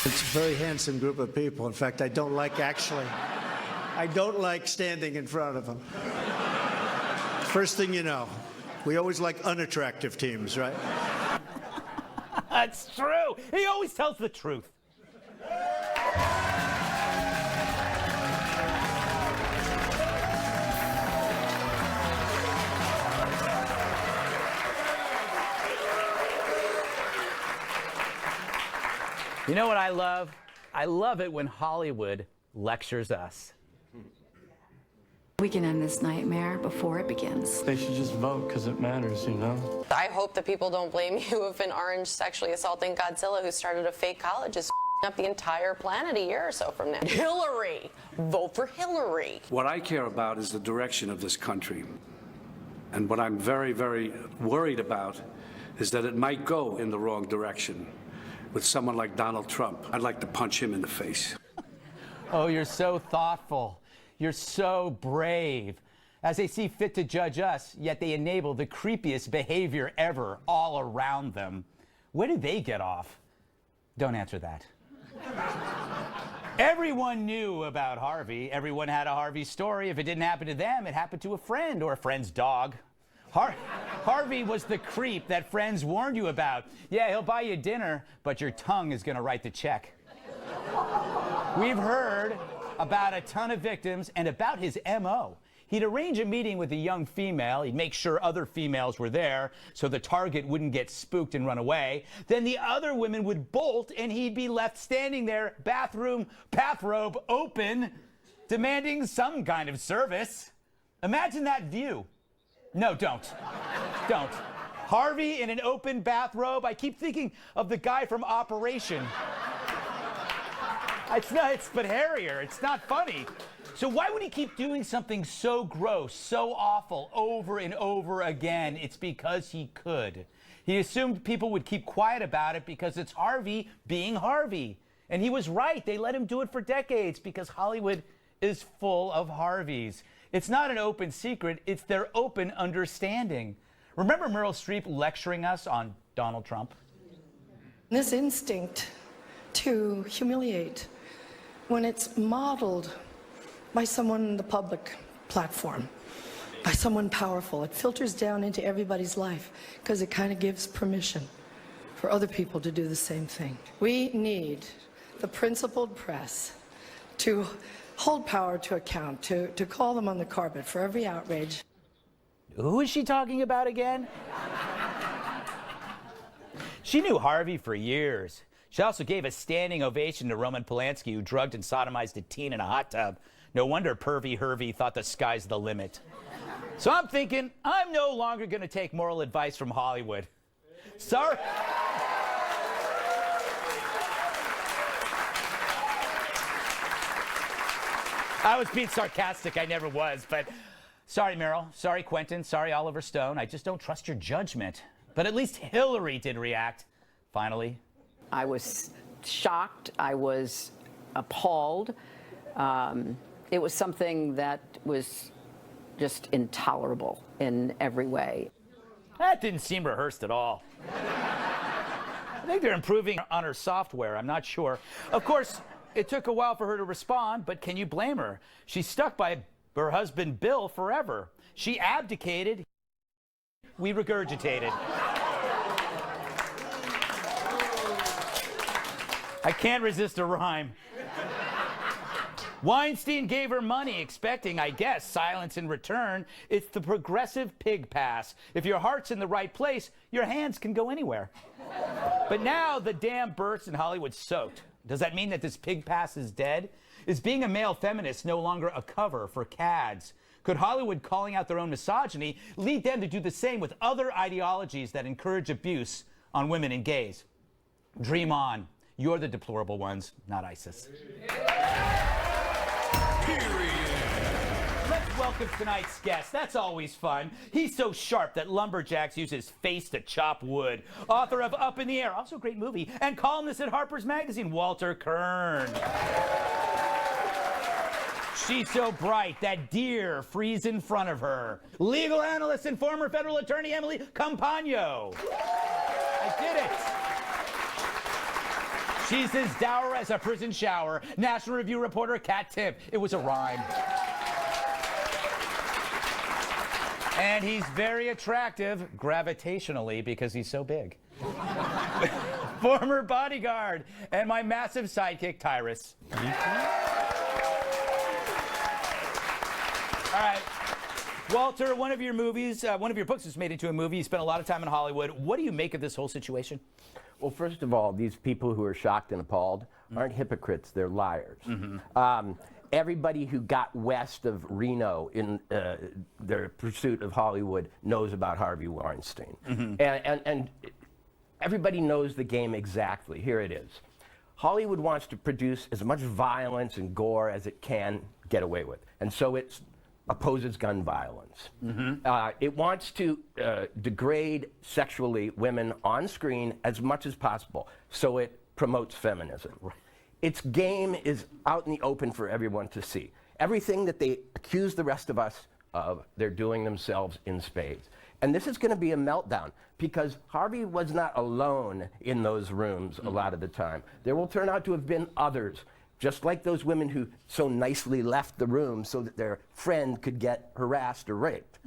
It's a very handsome group of people. In fact, I don't like standing in front of them. First thing you know, we always like unattractive teams, right? That's true. He always tells the truth. You know what I love? I love it when Hollywood lectures us. We can end this nightmare before it begins. They should just vote because it matters, you know? I hope that people don't blame you if an orange sexually assaulting Godzilla who started a fake college is up the entire planet a year or so from now. Hillary! Vote for Hillary! What I care about is the direction of this country. And what I'm very, very worried about is that it might go in the wrong direction. With someone like Donald Trump, I'd like to punch him in the face. Oh, you're so thoughtful. You're so brave. As they see fit to judge us, yet they enable the creepiest behavior ever all around them. Where do they get off? Don't answer that. Everyone knew about Harvey. Everyone had a Harvey story. If it didn't happen to them, it happened to a friend or a friend's dog. Harvey was the creep that friends warned you about. Yeah, he'll buy you dinner, but your tongue is going to write the check. We've heard about a ton of victims and about his M.O. He'd arrange a meeting with a young female. He'd make sure other females were there so the target wouldn't get spooked and run away. Then the other women would bolt and he'd be left standing there, bathrobe open, demanding some kind of service. Imagine that view. No, don't. Don't. Harvey in an open bathrobe. I keep thinking of the guy from Operation. It's but hairier. It's not funny. So why would he keep doing something so gross, so awful, over and over again? It's because he could. He assumed people would keep quiet about it because it's Harvey being Harvey. And he was right. They let him do it for decades because Hollywood is full of Harveys. It's not an open secret. It's their open understanding. Remember Meryl Streep lecturing us on Donald Trump? This instinct to humiliate, when it's modeled by someone in the public platform, by someone powerful, it filters down into everybody's life because it kind of gives permission for other people to do the same thing. We need the principled press to hold power to account, to call them on the carpet for every outrage. Who is she talking about again? She knew Harvey for years. She also gave a standing ovation to Roman Polanski, who drugged and sodomized a teen in a hot tub. No wonder pervy Hervey thought the sky's the limit. So I'm thinking, I'm no longer going to take moral advice from Hollywood. Sorry. I was being sarcastic. I never was, but sorry, Meryl. Sorry, Quentin. Sorry, Oliver Stone. I just don't trust your judgment. But at least Hillary did react, finally. I was shocked. I was appalled. It was something that was just intolerable in every way. That didn't seem rehearsed at all. I think they're improving on her software. I'm not sure. Of course, it took a while for her to respond, but can you blame her? She's stuck by her husband, Bill, forever. She abdicated. We regurgitated. I can't resist a rhyme. Weinstein gave her money, expecting, I guess, silence in return. It's the progressive pig pass. If your heart's in the right place, your hands can go anywhere. But now the dam bursts and Hollywood's soaked. Does that mean that this pig pass is dead? Is being a male feminist no longer a cover for cads? Could Hollywood calling out their own misogyny lead them to do the same with other ideologies that encourage abuse on women and gays? Dream on. You're the deplorable ones, not ISIS. Let's welcome tonight's guest. That's always fun. He's so sharp that lumberjacks use his face to chop wood. Author of Up in the Air, also a great movie, and columnist at Harper's Magazine, Walter Kirn. She's so bright that deer freeze in front of her. Legal analyst and former federal attorney Emily Compagno. I did it. She's as dour as a prison shower. National Review reporter Kat Timpf. It was a rhyme. And he's very attractive gravitationally because he's so big. Former bodyguard and my massive sidekick, Tyrus. All right. Walter, one of your books was made into a movie. You spent a lot of time in Hollywood. What do you make of this whole situation? Well, first of all, these people who are shocked and appalled aren't hypocrites, they're liars. Everybody who got west of Reno in their pursuit of Hollywood knows about Harvey Weinstein. And everybody knows the game exactly. Here it is. Hollywood wants to produce as much violence and gore as it can get away with. And so it opposes gun violence. It wants to degrade sexually women on screen as much as possible. So it promotes feminism. Its game is out in the open for everyone to see. Everything that they accuse the rest of us of, they're doing themselves in spades. And this is going to be a meltdown because Harvey was not alone in those rooms a lot of the time. There will turn out to have been others, just like those women who so nicely left the room so that their friend could get harassed or raped.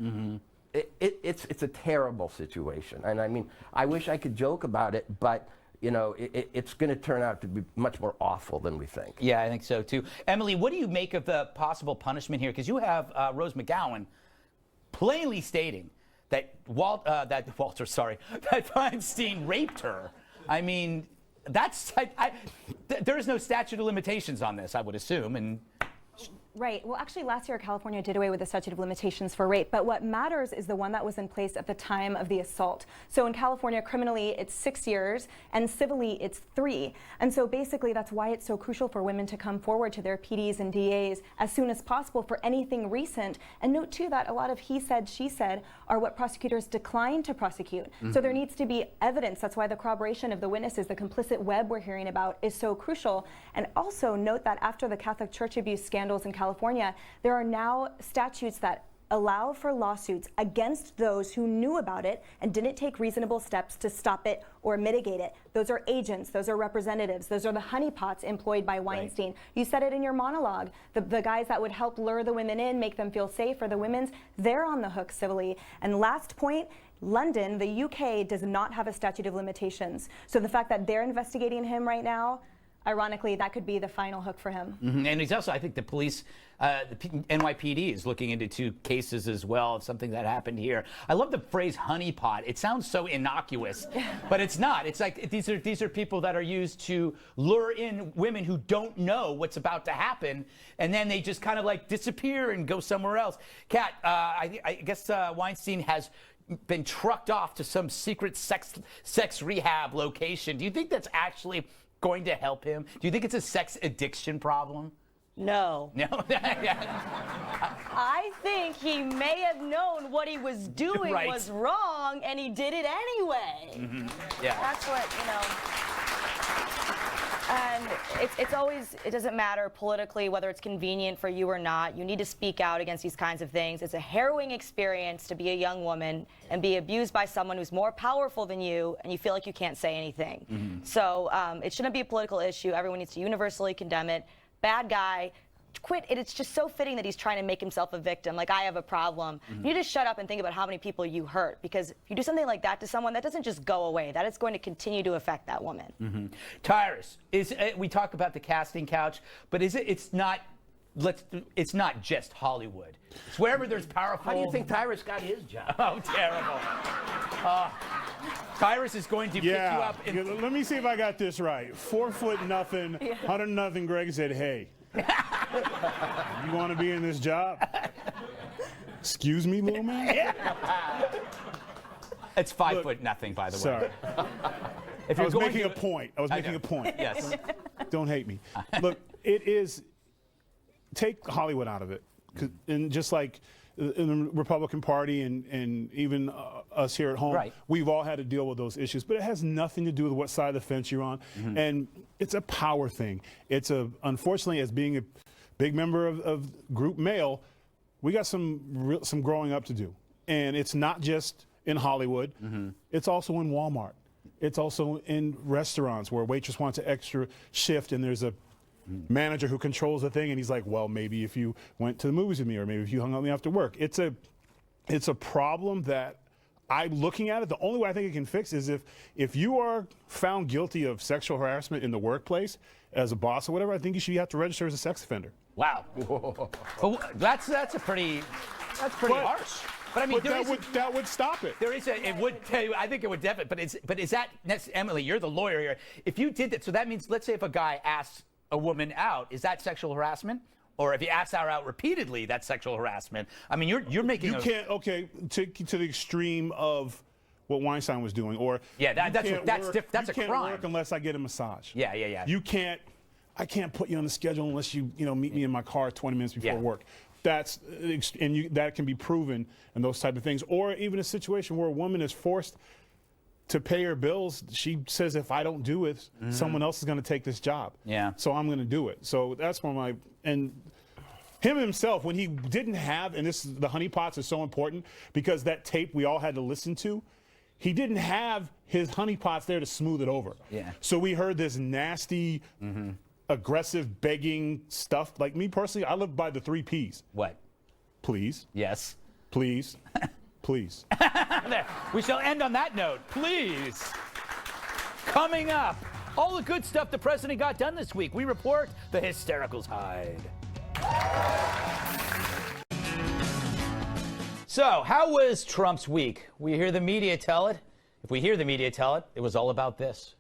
It's a terrible situation. And I mean, I wish I could joke about it, but you know, it's going to turn out to be much more awful than we think. Yeah, I think so too. Emily, what do you make of the possible punishment here? Because you have Rose McGowan plainly stating that that Weinstein raped her. I mean, that's there is no statute of limitations on this, I would assume, and. Right. Well, actually, last year, California did away with the statute of limitations for rape. But what matters is the one that was in place at the time of the assault. So in California, criminally, it's 6 years, and civilly, it's 3. And so basically, that's why it's so crucial for women to come forward to their PDs and DAs as soon as possible for anything recent. And note, too, that a lot of he said, she said are what prosecutors decline to prosecute. So there needs to be evidence. That's why the corroboration of the witnesses, the complicit web we're hearing about, is so crucial. And also note that after the Catholic Church abuse scandals in California, there are now statutes that allow for lawsuits against those who knew about it and didn't take reasonable steps to stop it or mitigate it. Those are agents, those are representatives, those are the honeypots employed by Weinstein. Right. You said it in your monologue. The guys that would help lure the women in, make them feel safe, or the women's, they're on the hook civilly. And last point, London, the UK, does not have a statute of limitations. So the fact that they're investigating him right now, ironically, that could be the final hook for him. And he's also, I think the police, the NYPD is looking into 2 cases as well of something that happened here. I love the phrase honeypot. It sounds so innocuous, but it's not. It's like these are people that are used to lure in women who don't know what's about to happen, and then they just kind of like disappear and go somewhere else. Kat, I guess Weinstein has been trucked off to some secret sex rehab location. Do you think that's actually going to help him? Do you think it's a sex addiction problem? No. No? I think he may have known what he was doing was wrong, and he did it anyway. Yeah. That's what, And it's always, it doesn't matter politically whether it's convenient for you or not. You need to speak out against these kinds of things. It's a harrowing experience to be a young woman and be abused by someone who's more powerful than you, and you feel like you can't say anything. So it shouldn't be a political issue. Everyone needs to universally condemn it. Bad guy. Quit it. It's just so fitting that he's trying to make himself a victim. Like, I have a problem. You need to shut up and think about how many people you hurt, because if you do something like that to someone, that doesn't just go away. That is going to continue to affect that woman. Tyrus, we talk about the casting couch, but it's not just Hollywood. It's wherever there's powerful. How do you think Tyrus got his job? Oh, terrible. Tyrus is going to pick you up. Let me see if I got this right. 4 foot nothing, 100 nothing. Greg said, "Hey, you want to be in this job?" Excuse me, little man. It's 5 foot nothing, by the way. Sorry. If I was making a point. Yes. Don't hate me. Look, it is. Take Hollywood out of it, and just like in the Republican Party and even us here at home, we've all had to deal with those issues. But it has nothing to do with what side of the fence you're on, and it's a power thing. It's unfortunately, as being a big member of group male, we got some growing up to do, and it's not just in Hollywood. It's also in Walmart. It's also in restaurants where a waitress wants an extra shift and there's a manager who controls the thing, and he's like, well, maybe if you went to the movies with me, or maybe if you hung out with me after work. It's a problem that I'm looking at it. The only way I think it can fix is if you are found guilty of sexual harassment in the workplace as a boss or whatever, I think you have to register as a sex offender. Wow. That's pretty harsh. But I mean, that would stop it. It would. I think it would definitely. But is that Emily? You're the lawyer here. If you did that, so that means, let's say, if a guy asks a woman out, is that sexual harassment? Or if you ask her out repeatedly, that's sexual harassment. I mean, you're making. You can't. Okay, to the extreme of what Weinstein was doing, or that's a can't crime. Work unless I get a massage. Yeah. You can't. I can't put you on the schedule unless you meet me in my car 20 minutes before work. That can be proven, and those type of things. Or even a situation where a woman is forced to pay her bills. She says, if I don't do it, someone else is going to take this job. Yeah. So I'm going to do it. So that's one and him himself, when he didn't have, and the honeypots is so important because that tape we all had to listen to, he didn't have his honeypots there to smooth it over. Yeah. So we heard this nasty, aggressive, begging stuff. Like me personally, I live by the 3 Ps. What? Please. Yes. Please. Please. There. We shall end on that note. Please. Coming up, all the good stuff the president got done this week. We report the hysterical tide. So, how was Trump's week? We hear the media tell it. If we hear the media tell it, it was all about this.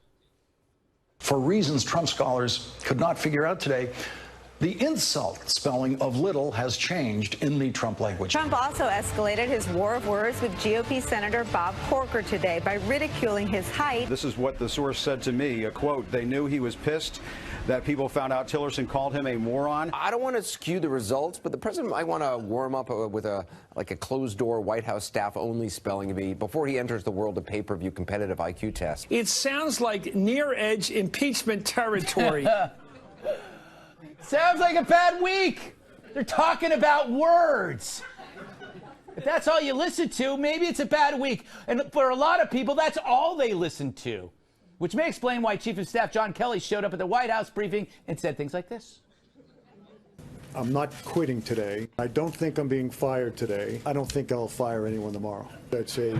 For reasons Trump scholars could not figure out today, the insult spelling of little has changed in the Trump language. Trump also escalated his war of words with GOP Senator Bob Corker today by ridiculing his height. This is what the source said to me, a quote, "They knew he was pissed that people found out Tillerson called him a moron." I don't want to skew the results, but the president might want to warm up with a closed-door White House staff-only spelling bee before he enters the world of pay-per-view competitive IQ tests. It sounds like near-edge impeachment territory. Sounds like a bad week. They're talking about words. If that's all you listen to, maybe it's a bad week. And for a lot of people, that's all they listen to. Which may explain why Chief of Staff John Kelly showed up at the White House briefing and said things like this. I'm not quitting today. I don't think I'm being fired today. I don't think I'll fire anyone tomorrow. I'd say,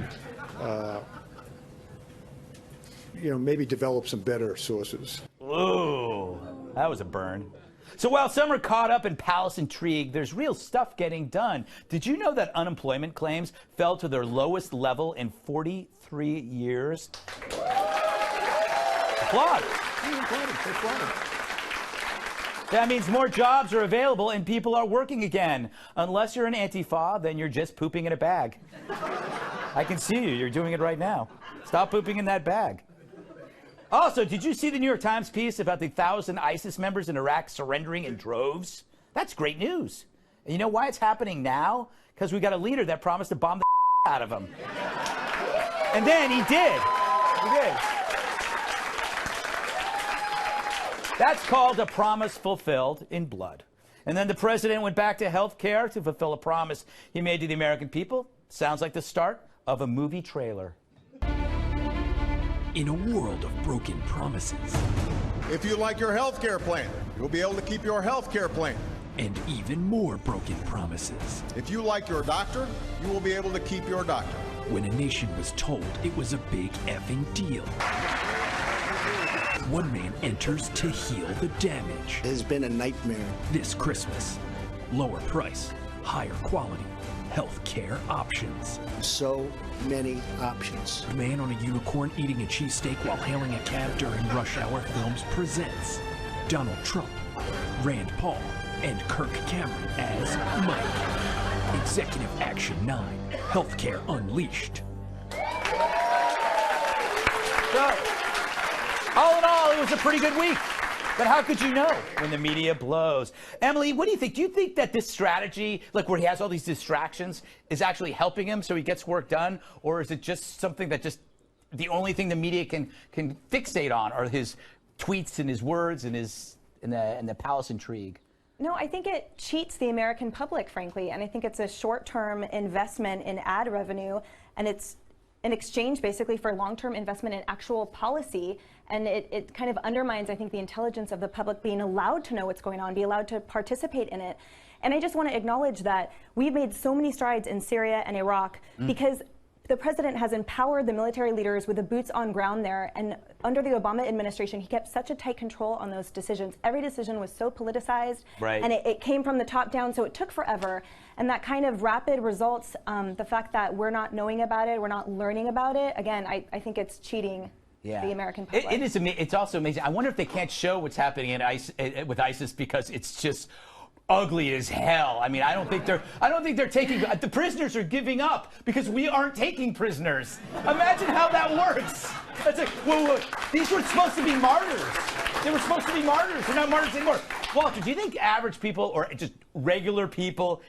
maybe develop some better sources. Ooh, that was a burn. So while some are caught up in palace intrigue, there's real stuff getting done. Did you know that unemployment claims fell to their lowest level in 43 years? Applaud. That means more jobs are available and people are working again. Unless you're an Antifa, then you're just pooping in a bag. I can see you. You're doing it right now. Stop pooping in that bag. Also, did you see the New York Times piece about the 1,000 ISIS members in Iraq surrendering in droves? That's great news. And you know why it's happening now? Because we got a leader that promised to bomb the out of them. And then he did. He did. That's called a promise fulfilled in blood. And then the president went back to health care to fulfill a promise he made to the American people. Sounds like the start of a movie trailer. In a world of broken promises. If you like your health care plan, you'll be able to keep your health care plan. And even more broken promises. If you like your doctor, you will be able to keep your doctor. When a nation was told it was a big effing deal. One man enters to heal the damage. It has been a nightmare. This Christmas, lower price, higher quality, health care options. So many options. A man on a unicorn eating a cheesesteak while hailing a cab during Rush Hour Films presents Donald Trump, Rand Paul, and Kirk Cameron as Mike. Executive Action 9, Healthcare Unleashed. So, all in all, it was a pretty good week. But how could you know when the media blows? Emily, what do you think? Do you think that this strategy, like where he has all these distractions, is actually helping him so he gets work done? Or is it just something that just the only thing the media can fixate on are his tweets and his words and the palace intrigue? No, I think it cheats the American public, frankly. And I think it's a short-term investment in ad revenue. And it's in exchange basically for long-term investment in actual policy. And it kind of undermines, I think, the intelligence of the public being allowed to know what's going on, be allowed to participate in it. And I just want to acknowledge that we've made so many strides in Syria and Iraq because the president has empowered the military leaders with the boots on ground there. And under the Obama administration, he kept such a tight control on those decisions. Every decision was so politicized, and it came from the top down, so it took forever. And that kind of rapid results, the fact that we're not knowing about it, we're not learning about it, again, I think it's cheating the American public. It is. It's also amazing. I wonder if they can't show what's happening with ISIS because it's just ugly as hell. I mean, I don't think they're taking. The prisoners are giving up because we aren't taking prisoners. Imagine how that works. It's like, whoa, these were supposed to be martyrs. They were supposed to be martyrs. They're not martyrs anymore. Walter, do you think average people or just regular people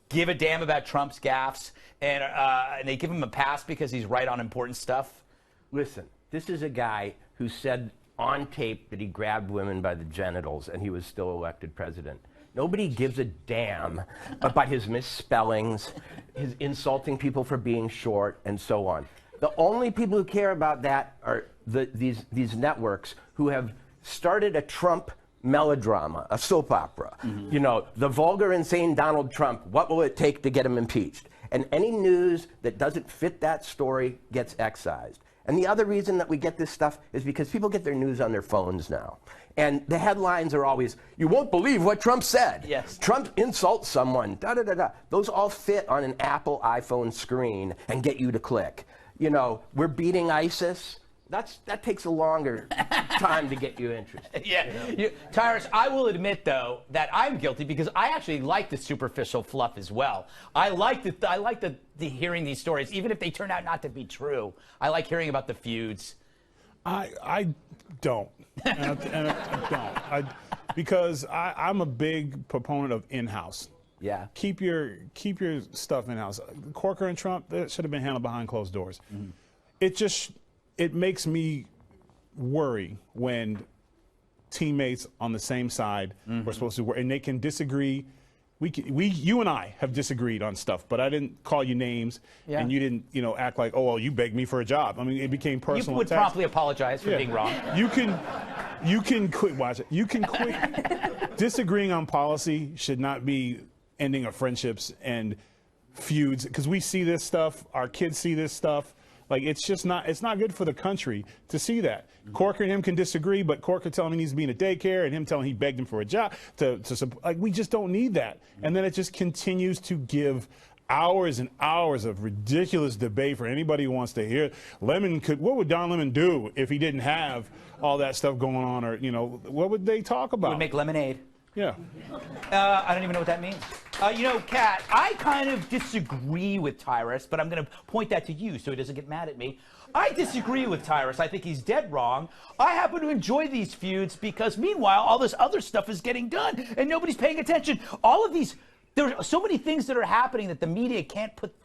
give a damn about Trump's gaffes and they give him a pass because he's right on important stuff? Listen, this is a guy who said on tape that he grabbed women by the genitals and he was still elected president. Nobody gives a damn about his misspellings, his insulting people for being short, and so on. The only people who care about that are these networks who have started a Trump melodrama, a soap opera. You know, the vulgar, insane Donald Trump, what will it take to get him impeached? And any news that doesn't fit that story gets excised. And the other reason that we get this stuff is because people get their news on their phones now. And the headlines are always, you won't believe what Trump said. Yes. Trump insults someone, da-da-da-da. Those all fit on an Apple iPhone screen and get you to click. You know, we're beating ISIS. That takes a longer time to get you interested. Yeah. You know? Tyrus, I will admit, though, that I'm guilty because I actually like the superficial fluff as well. I like the hearing these stories, even if they turn out not to be true. I like hearing about the feuds. I don't. And I don't. Because I'm a big proponent of in-house. Yeah. Keep your stuff in-house. Corker and Trump, that should have been handled behind closed doors. It makes me worry when teammates on the same side are supposed to work, and they can disagree. You and I have disagreed on stuff, but I didn't call you names, and you didn't, act like, oh, well, you begged me for a job. I mean, it became personal. You would promptly apologize for being wrong. You can quit. Watch it. You can quit. Disagreeing on policy should not be ending of friendships and feuds, because we see this stuff. Our kids see this stuff. Like, it's not good for the country to see that. Corker and him can disagree, but Corker telling me he needs to be in a daycare and him telling he begged him for a job we just don't need that. And then it just continues to give hours and hours of ridiculous debate for anybody who wants to hear. What would Don Lemon do if he didn't have all that stuff going on, or, what would they talk about? Would make lemonade. Yeah. I don't even know what that means. Kat, I kind of disagree with Tyrus, but I'm going to point that to you so he doesn't get mad at me. I disagree with Tyrus. I think he's dead wrong. I happen to enjoy these feuds because, meanwhile, all this other stuff is getting done and nobody's paying attention. All of these, there are so many things that are happening that the media can't put.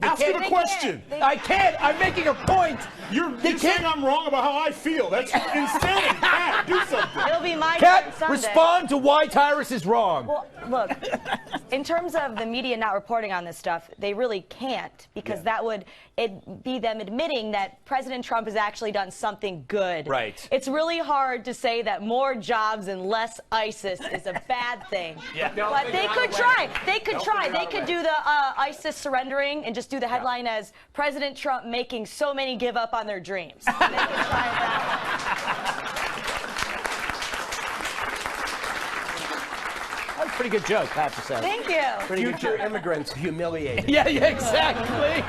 Ask him a question. I can't. I'm making a point. You're saying I'm wrong about how I feel. That's insanity. Kat, do something. It'll be my turn Kat, Sunday. respond to why Tyrus is wrong. Well, look, in terms of the media not reporting on this stuff, they really can't, because that would be them admitting that President Trump has actually done something good. Right. It's really hard to say that more jobs and less ISIS is a bad thing. But they could try. They could try. They could do the ISIS surrendering and just do the headline as President Trump making so many give up on their dreams. They could try it that way. That's a pretty good joke, I have to say. Thank you. Future immigrants humiliated. Yeah, exactly.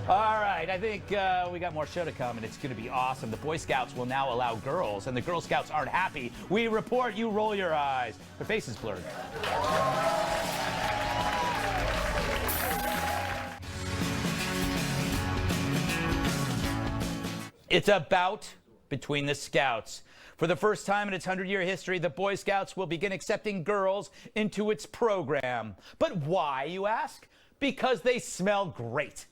All right, I think we got more show to come, and it's going to be awesome. The Boy Scouts will now allow girls, and the Girl Scouts aren't happy. We report, you roll your eyes. Their face is blurred. It's a bout between the Scouts. For the first time in its 100-year history, the Boy Scouts will begin accepting girls into its program. But why, you ask? Because they smell great.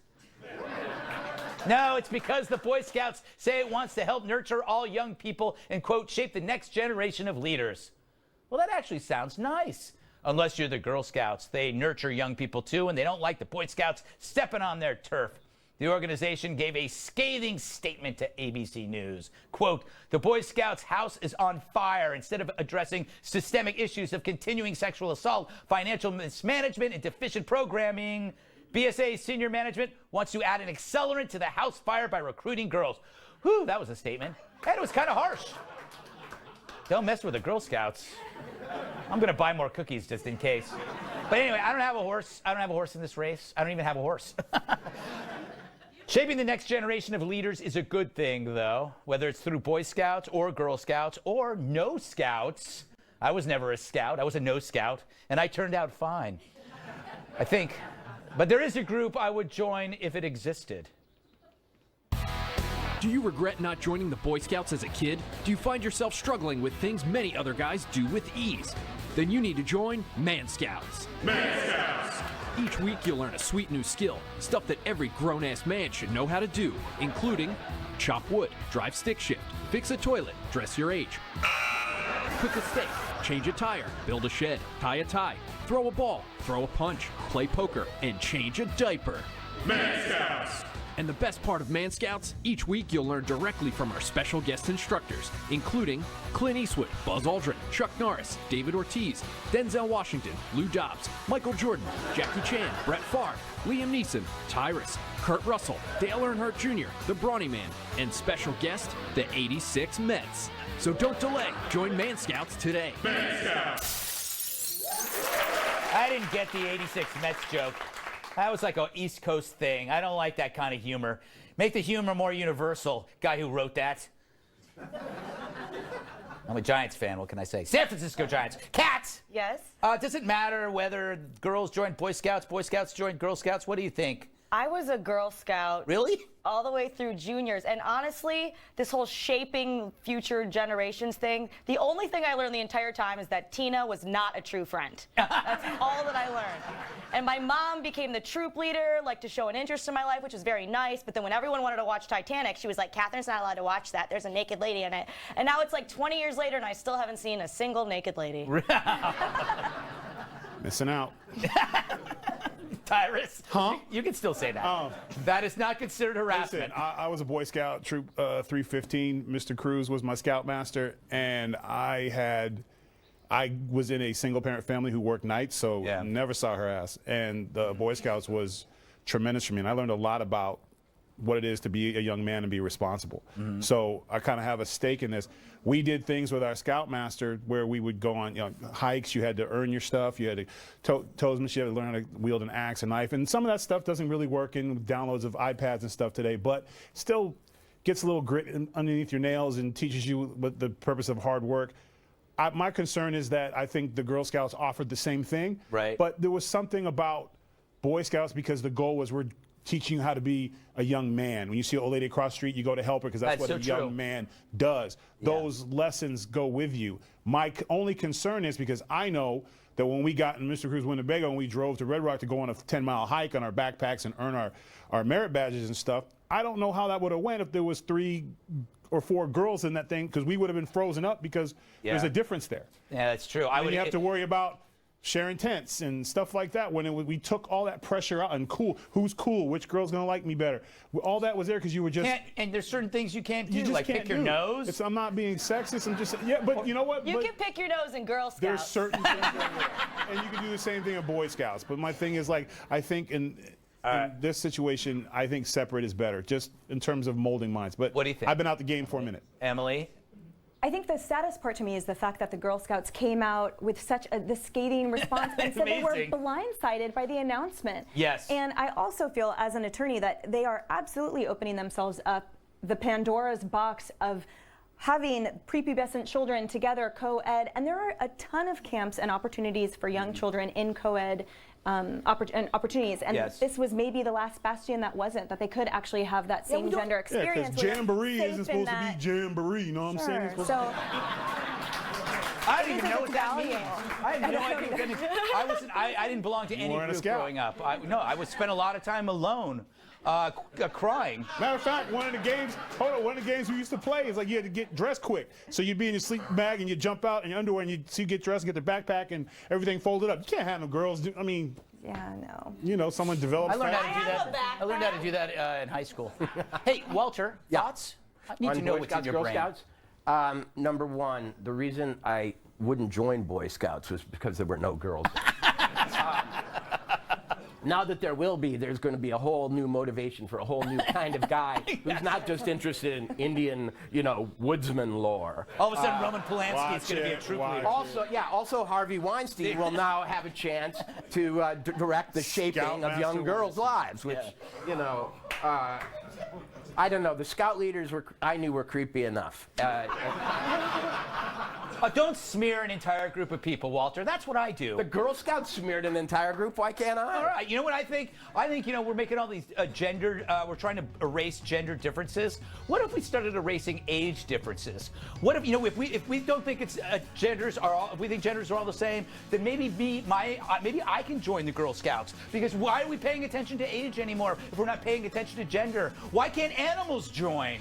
No, it's because the Boy Scouts say it wants to help nurture all young people and, quote, shape the next generation of leaders. Well, that actually sounds nice. Unless you're the Girl Scouts. They nurture young people, too, and they don't like the Boy Scouts stepping on their turf. The organization gave a scathing statement to ABC News. Quote, the Boy Scouts house is on fire. Instead of addressing systemic issues of continuing sexual assault, financial mismanagement, and deficient programming, BSA senior management wants to add an accelerant to the house fire by recruiting girls. Whew, that was a statement. And it was kind of harsh. Don't mess with the Girl Scouts. I'm going to buy more cookies just in case. But anyway, I don't have a horse. I don't have a horse in this race. I don't even have a horse. Shaping the next generation of leaders is a good thing, though, whether it's through Boy Scouts or Girl Scouts or no Scouts. I was never a Scout. I was a no Scout, and I turned out fine, I think. But there is a group I would join if it existed. Do you regret not joining the Boy Scouts as a kid? Do you find yourself struggling with things many other guys do with ease? Then you need to join Man Scouts. Man Scouts! Each week you'll learn a sweet new skill, stuff that every grown-ass man should know how to do, including chop wood, drive stick shift, fix a toilet, dress your age, cook a steak, change a tire, build a shed, tie a tie, throw a ball, throw a punch, play poker, and change a diaper. Man Scouts! And the best part of Man Scouts, each week you'll learn directly from our special guest instructors, including Clint Eastwood, Buzz Aldrin, Chuck Norris, David Ortiz, Denzel Washington, Lou Dobbs, Michael Jordan, Jackie Chan, Brett Favre, Liam Neeson, Tyrus, Kurt Russell, Dale Earnhardt Jr., the Brawny Man, and special guest, the 86 Mets. So don't delay. Join Man Scouts today. Man Scouts! I didn't get the 86 Mets joke. That was like an East Coast thing. I don't like that kind of humor. Make the humor more universal. Guy who wrote that. I'm a Giants fan. What can I say? San Francisco Giants. Cats! Yes? Does it matter whether girls join Boy Scouts, Boy Scouts join Girl Scouts? What do you think? I was a Girl Scout. Really? All the way through juniors. And honestly, this whole shaping future generations thing, the only thing I learned the entire time is that Tina was not a true friend. That's all that I learned. And my mom became the troop leader, like to show an interest in my life, which was very nice. But then when everyone wanted to watch Titanic, she was like, Catherine's not allowed to watch that. There's a naked lady in it. And now it's like 20 years later, and I still haven't seen a single naked lady. Missing out. Tyrus, huh? You can still say that. That is not considered harassment. Listen, I was a Boy Scout, Troop 315. Mr. Cruz was my scoutmaster, and I was in a single-parent family who worked nights, so never saw her ass. And the Boy Scouts was tremendous for me, and I learned a lot about what it is to be a young man and be responsible. Mm-hmm. So I kind of have a stake in this. We did things with our scoutmaster where we would go on hikes. You had to earn your stuff. You had to toesmanship. You had to learn how to wield an axe, a knife. And some of that stuff doesn't really work in downloads of iPads and stuff today, but still gets a little grit underneath your nails and teaches you what the purpose of hard work. My concern is that I think the Girl Scouts offered the same thing. Right. But there was something about Boy Scouts because the goal was we're teaching you how to be a young man. When you see an old lady across the street, you go to help her because that's what a young man does. Those lessons go with you. My only concern is because I know that when we got in Mr. Cruz Winnebago and we drove to Red Rock to go on a 10-mile hike on our backpacks and earn our merit badges and stuff, I don't know how that would have went if there was 3 or 4 girls in that thing because we would have been frozen up because there's a difference there. Yeah, that's true. You have to worry about sharing tents and stuff like that. When we took all that pressure out and who's cool, which girl's gonna like me better, all that was there because you were just. And there's certain things you can't do, you just like can't pick your nose. I'm not being sexist. I'm just but you know what? You can pick your nose in Girl Scouts. There's certain things, and you can do the same thing in Boy Scouts. But my thing is like I think in this situation, I think separate is better, just in terms of molding minds. But what do you think? I've been out the game for a minute. Emily. I think the saddest part to me is the fact that the Girl Scouts came out with such the scathing response and said they were blindsided by the announcement. Yes. And I also feel as an attorney that they are absolutely opening themselves up the Pandora's box of having prepubescent children together co-ed, and there are a ton of camps and opportunities for young children in co-ed opportunities, and this was maybe the last bastion that wasn't, that they could actually have that same gender experience. Because Jamboree isn't supposed to be Jamboree, you know what I'm saying? So, I didn't even know what that means. I had no idea. I didn't belong to any group growing up. I spent a lot of time alone. Crying. Matter of fact, one of the games we used to play is like you had to get dressed quick. So you'd be in your sleep bag and you'd jump out in your underwear and you'd get dressed and get the backpack and everything folded up. You can't have no girls do. I mean, Yeah, no. You know, someone develops. I learned how to do that. I learned how to do that in high school. Hey, Walter, thoughts? I need to know Boy what's Scouts, in your Girl brain. Scouts? Number one, the reason I wouldn't join Boy Scouts was because there were no girls. Now that there will be, there's going to be a whole new motivation for a whole new kind of guy who's not just interested in Indian, you know, woodsman lore. All of a sudden, Roman Polanski is going to be a troop leader. Also, Harvey Weinstein will now have a chance to direct the shaping of young girls' lives, which, you know, I don't know. The scout leaders I knew were creepy enough. Don't smear an entire group of people, Walter. That's what I do. The Girl Scouts smeared an entire group. Why can't I? All right. You know what I think? I think, you know, we're making all these we're trying to erase gender differences. What if we started erasing age differences? What if, you know, if we don't think it's if we think genders are all the same, then maybe maybe I can join the Girl Scouts. Because why are we paying attention to age anymore if we're not paying attention to gender? Why can't animals join?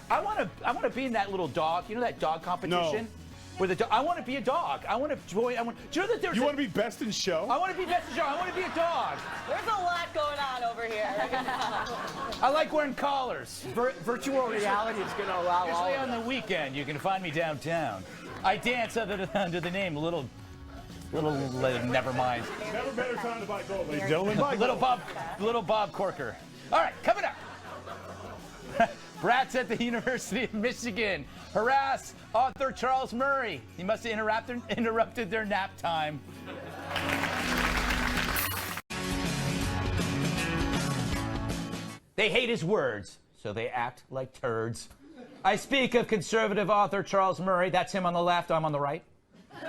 I want to be in that little dog. You know that dog competition? No. Where I want to be a dog. I want to join. Do you know that there's? You want to be best in show? I want to be best in show. I want to be a dog. There's a lot going on over here. I like wearing collars. Virtual reality is going to allow all Usually of on the weekend, you can find me downtown. I dance under the name Little never mind. Never better time to buy gold, ladies and gentlemen. Little Bob Corker. All right, coming up. Brats at the University of Michigan harass author Charles Murray. He must have interrupted their nap time. They hate his words, so they act like turds. I speak of conservative author Charles Murray, that's him on the left, I'm on the right,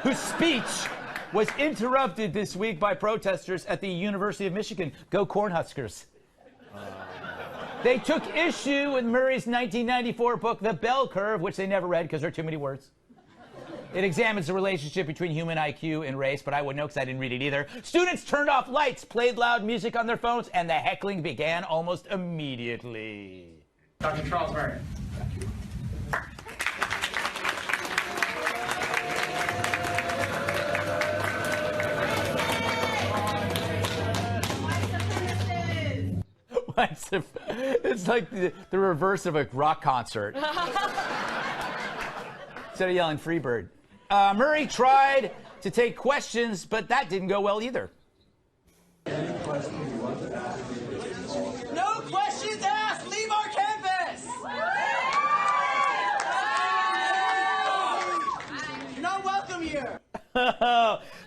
whose speech was interrupted this week by protesters at the University of Michigan. Go Cornhuskers. They took issue with Murray's 1994 book, The Bell Curve, which they never read because there are too many words. It examines the relationship between human IQ and race, but I wouldn't know because I didn't read it either. Students turned off lights, played loud music on their phones, and the heckling began almost immediately. Dr. Charles Murray. It's like the reverse of a rock concert. Instead of yelling Freebird. Murray tried to take questions, but that didn't go well either. No questions asked! Leave our campus! You're not welcome here!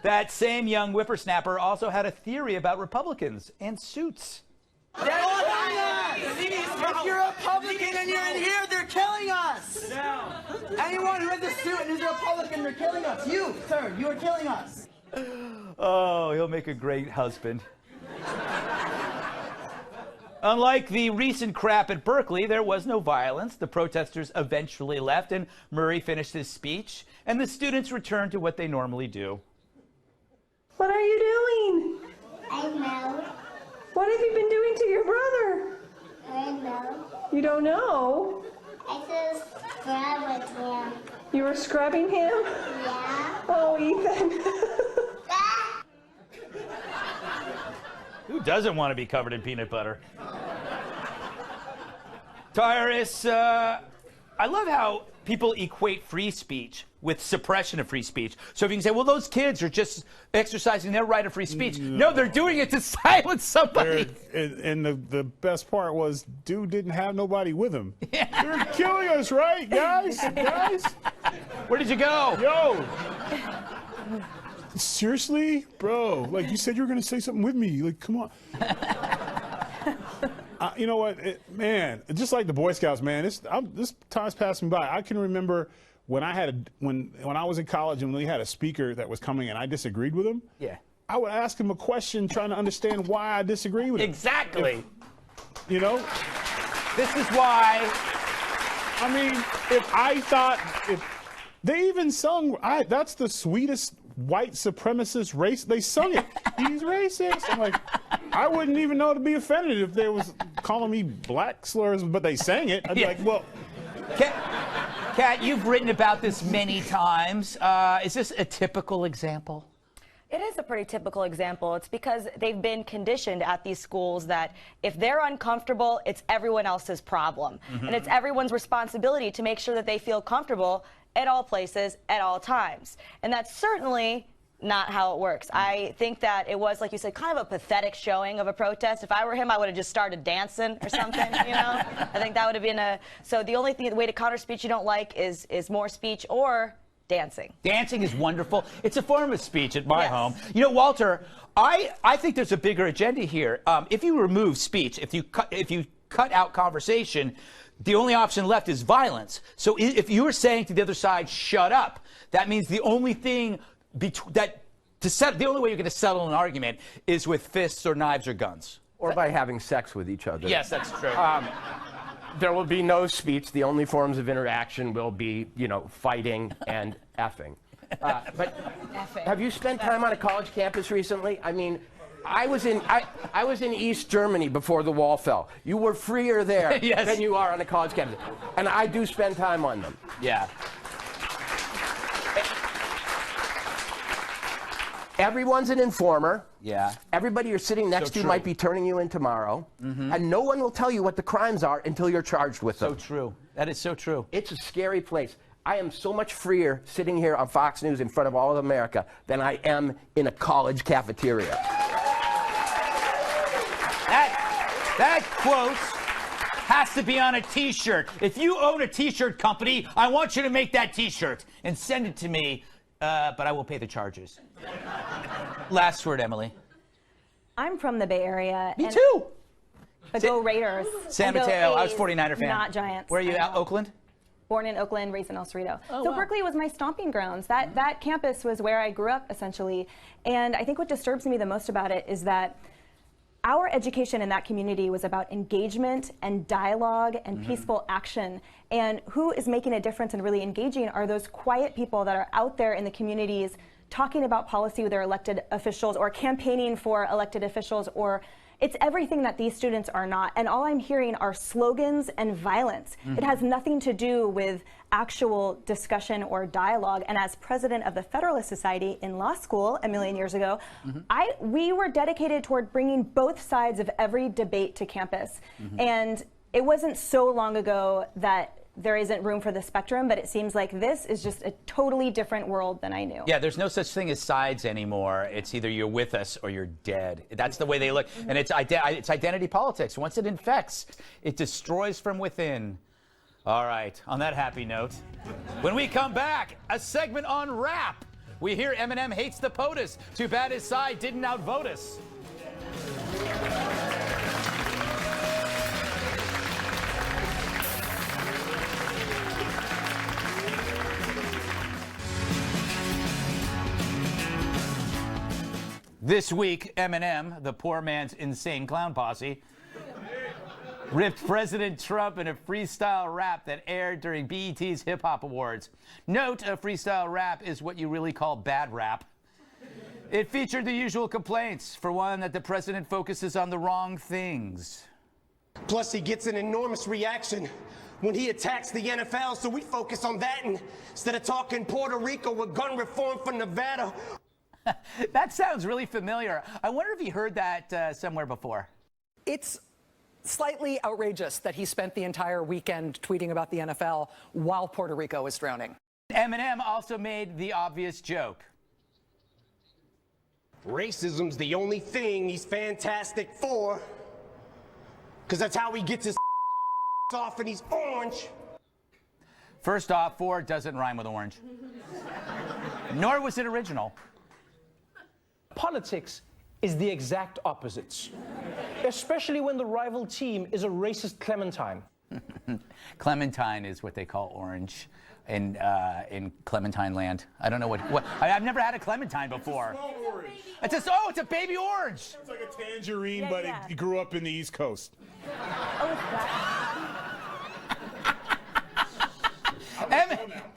That same young whippersnapper also had a theory about Republicans and suits. If you're a Republican and you're in here, they're killing us! Anyone who has a suit and is a Republican, they're killing us. You, sir, you are killing us. Oh, he'll make a great husband. Unlike the recent crap at Berkeley, there was no violence. The protesters eventually left, and Murray finished his speech, and the students returned to what they normally do. What are you doing? I know. What have you been doing to your brother? I know. You don't know? I just scrubbed with him. You were scrubbing him? Yeah. Oh, Ethan. Who doesn't want to be covered in peanut butter? Tyrus, I love how people equate free speech with suppression of free speech. So if you can say, well, those kids are just exercising their right of free speech. No, they're doing it to silence somebody. And the best part was, dude didn't have nobody with him. Yeah. You're killing us, right, guys? Guys? Where did you go? Yo. Seriously? Bro, like you said you were going to say something with me. Like, come on. You know what, man, just like the Boy Scouts, man, this time's passing by. I can remember when I was in college and we had a speaker that was coming and I disagreed with him. Yeah. I would ask him a question trying to understand why I disagree with him. Exactly. You know? This is why. I mean, if they even sung, that's the sweetest white supremacist race, they sung it. He's racist. I'm like, I wouldn't even know to be offended if they was calling me black slurs, but they sang it. I'd be like, well. Kat, you've written about this many times. Is this a typical example? It is a pretty typical example. It's because they've been conditioned at these schools that if they're uncomfortable, it's everyone else's problem. And it's everyone's responsibility to make sure that they feel comfortable at all places, at all times. And that's certainly not how it works. I think that it was, like you said, kind of a pathetic showing of a protest. If I were him, I would have just started dancing or something, you know? I think that would have been so the only thing, the way to counter speech you don't like is more speech or dancing. Dancing is wonderful. It's a form of speech at my home. You know, Walter, I think there's a bigger agenda here. If you remove speech, if you cut out conversation, the only option left is violence. So if you were saying to the other side, shut up, that means the only thing the only way you're going to settle an argument is with fists or knives or guns. Or by having sex with each other. Yes, that's true. There will be no speech. The only forms of interaction will be, you know, fighting and effing. But have you spent time on a college campus recently? I mean, I was in East Germany before the wall fell. You were freer there than you are on a college campus. And I do spend time on them. Yeah. Everyone's an informer. Yeah. Everybody you're sitting next to might be turning you in tomorrow. And no one will tell you what the crimes are until you're charged with them. So true. That is so true. It's a scary place. I am so much freer sitting here on Fox News in front of all of America than I am in a college cafeteria. That quote has to be on a T-shirt. If you own a T-shirt company, I want you to make that T-shirt and send it to me, but I will pay the charges. Last word, Emily. I'm from the Bay Area. Me too. But go Raiders. San Mateo. I was 49er fan. Not Giants. Where are you at? Oakland? Born in Oakland, raised in El Cerrito. Oh, so wow. Berkeley was my stomping grounds. That campus was where I grew up, essentially. And I think what disturbs me the most about it is that our education in that community was about engagement and dialogue and peaceful action. And who is making a difference and really engaging are those quiet people that are out there in the communities talking about policy with their elected officials or campaigning for elected officials, or it's everything that these students are not. And all I'm hearing are slogans and violence. It has nothing to do with actual discussion or dialogue. And as president of the Federalist Society in law school a million years ago, we were dedicated toward bringing both sides of every debate to campus. And it wasn't so long ago that there isn't room for the spectrum, but it seems like this is just a totally different world than I knew. Yeah, there's no such thing as sides anymore. It's either you're with us or you're dead. That's the way they look. And it's identity politics. Once it infects, it destroys from within. All right, on that happy note, when we come back, a segment on rap. We hear Eminem hates the POTUS. Too bad his side didn't outvote us. This week, Eminem, the poor man's insane clown posse, ripped President Trump in a freestyle rap that aired during BET's Hip Hop Awards. Note, a freestyle rap is what you really call bad rap. It featured the usual complaints. For one, that the president focuses on the wrong things. Plus, he gets an enormous reaction when he attacks the NFL, so we focus on that instead of talking Puerto Rico with gun reform for Nevada. That sounds really familiar. I wonder if he heard that somewhere before. It's slightly outrageous that he spent the entire weekend tweeting about the NFL while Puerto Rico is drowning. Eminem also made the obvious joke. Racism's the only thing he's fantastic for, because that's how he gets his off and he's orange. First off, "for" doesn't rhyme with orange. Nor was it original. Politics is the exact opposite, especially when the rival team is a racist Clementine. Clementine is what they call orange in Clementine land. I don't know what I've never had a Clementine before. It's a baby orange. It's like a tangerine, but it grew up in the East Coast.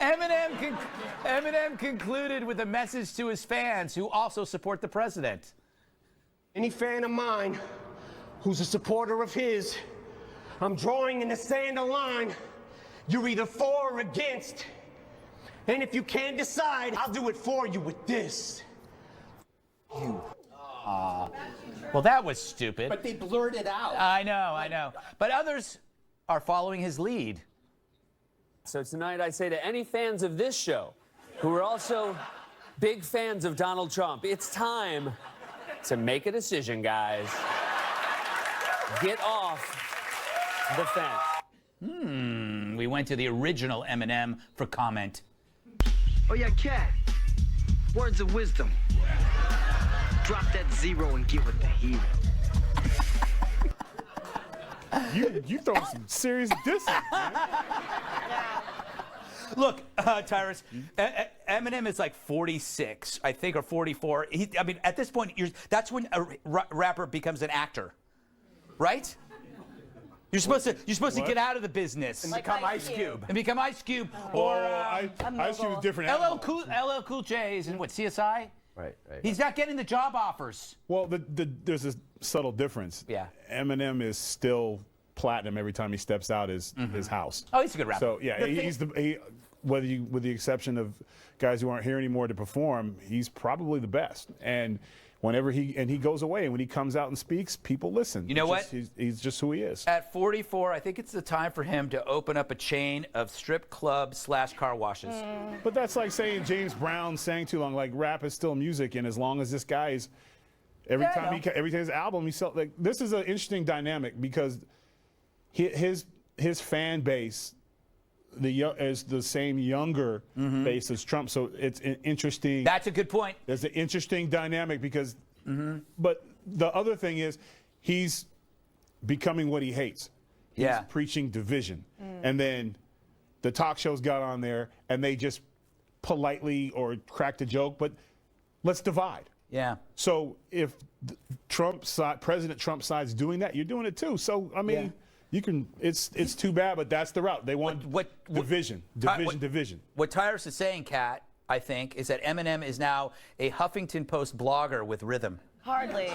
Eminem concluded with a message to his fans who also support the president. Any fan of mine who's a supporter of his, I'm drawing in the sand a line. You're either for or against. And if you can't decide, I'll do it for you with this. You. Well, that was stupid. But they blurred it out. I know. But others are following his lead. So tonight I say to any fans of this show who are also big fans of Donald Trump, it's time to make a decision, guys. Get off the fence. We went to the original Eminem for comment. Oh yeah, Cat. Words of wisdom. Drop that zero and get with the hero. You throwing some serious distance, man. Look, Tyrus, Eminem is like 46, I think, or 44. I mean, at this point, that's when a rapper becomes an actor, right? You're supposed to get out of the business And become Ice Cube. And become Ice Cube or Ice Cube's different. LL Cool J is in what, CSI? Right. He's not getting the job offers. Well, there's a subtle difference. Yeah. Eminem is still platinum every time he steps out his house. Oh, he's a good rapper. So yeah, with the exception of guys who aren't here anymore to perform, he's probably the best. And whenever he goes away, and when he comes out and speaks, people listen. You know what? He's just who he is. At 44, I think it's the time for him to open up a chain of strip clubs / car washes. But that's like saying James Brown sang too long. Like, rap is still music, and as long as this guy is, every time his album, he sells. Like, this is an interesting dynamic because his fan base is the same younger base as Trump. So it's an interesting. That's a good point. There's an interesting dynamic because, but the other thing is, he's becoming what he hates. He's preaching division, and then the talk shows got on there and they just politely or cracked a joke, but let's divide. Yeah. So if President Trump side's doing that, you're doing it too. So I mean. Yeah. You can. It's too bad, but that's the route. They want division. What Tyrus is saying, Kat, I think, is that Eminem is now a Huffington Post blogger with rhythm. Hardly.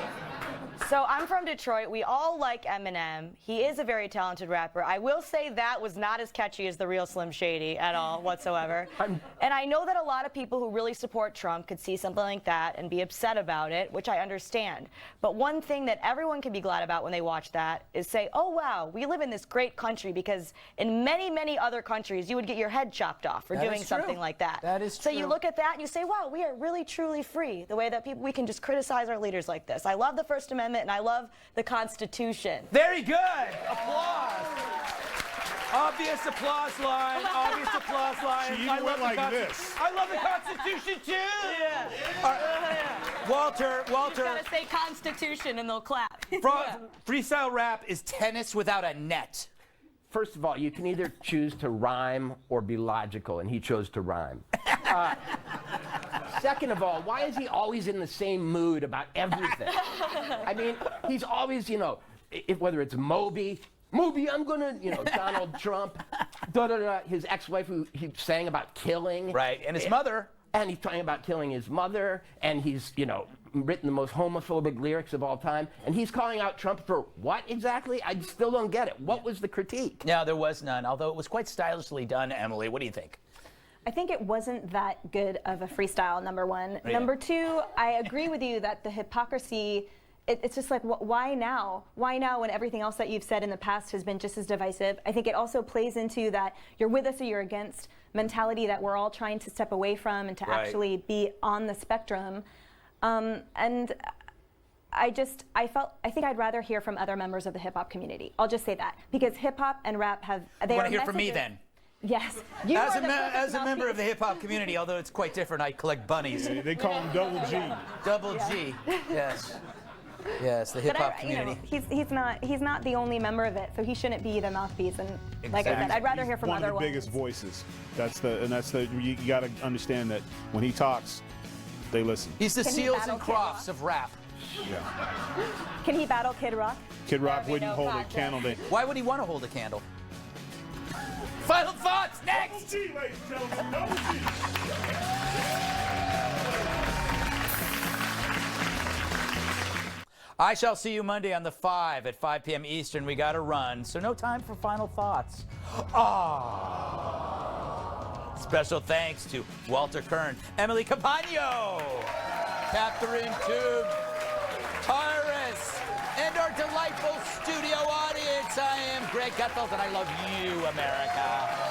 So I'm from Detroit. We all like Eminem. He is a very talented rapper. I will say that was not as catchy as the real Slim Shady at all whatsoever. And I know that a lot of people who really support Trump could see something like that and be upset about it, which I understand. But one thing that everyone can be glad about when they watch that is say, oh, wow, we live in this great country, because in many, many other countries, you would get your head chopped off for doing something like that. That is true. So you look at that and you say, wow, we are really, truly free, the way that we can just criticize our leaders like this. I love the First Amendment and I love the Constitution. Very good. Applause. Obvious applause line. Obvious applause line. She went like this. I love the Constitution too. Yeah. Walter. You gotta say Constitution and they'll clap. Freestyle rap is tennis without a net. First of all, you can either choose to rhyme or be logical, and he chose to rhyme. Second of all, why is he always in the same mood about everything? I mean, he's always, whether it's Moby, I'm gonna, Donald Trump, his ex-wife who he sang about killing. Right, and his mother. And he's talking about killing his mother, and he's, written the most homophobic lyrics of all time, and he's calling out Trump for what exactly? I still don't get it. What was the critique? No, there was none, although it was quite stylishly done, Emily. What do you think? I think it wasn't that good of a freestyle, number one. Yeah. Number two, I agree with you that the hypocrisy, it's just like, why now? Why now when everything else that you've said in the past has been just as divisive? I think it also plays into that you're with us or you're against mentality that we're all trying to step away from and to actually be on the spectrum. And I think I'd rather hear from other members of the hip hop community. I'll just say that, because hip hop and rap have. You want to hear from me then? Yes. As a member of the hip hop community, although it's quite different, I collect bunnies. They call him Double G. Double G. Yes. Yes, the hip hop community. He's not the only member of it, so he shouldn't be the mouthpiece. And like I said, I'd rather hear from other ones. One of the biggest voices. You got to understand that when he talks, they listen. He's the Seals and Crofts of rap. Yeah. Can he battle Kid Rock? Kid Rock wouldn't hold a candle. Why would he want to hold a candle? Final thoughts next. Double G, ladies and gentlemen. Double G. I shall see you Monday on the 5 at 5 p.m. Eastern. We got to run, so no time for final thoughts. Special thanks to Walter Kirn, Emily Compagno. Katherine Timpf, Tyrus, and our delightful studio audience. I am Greg Gutfeld, and I love you, America.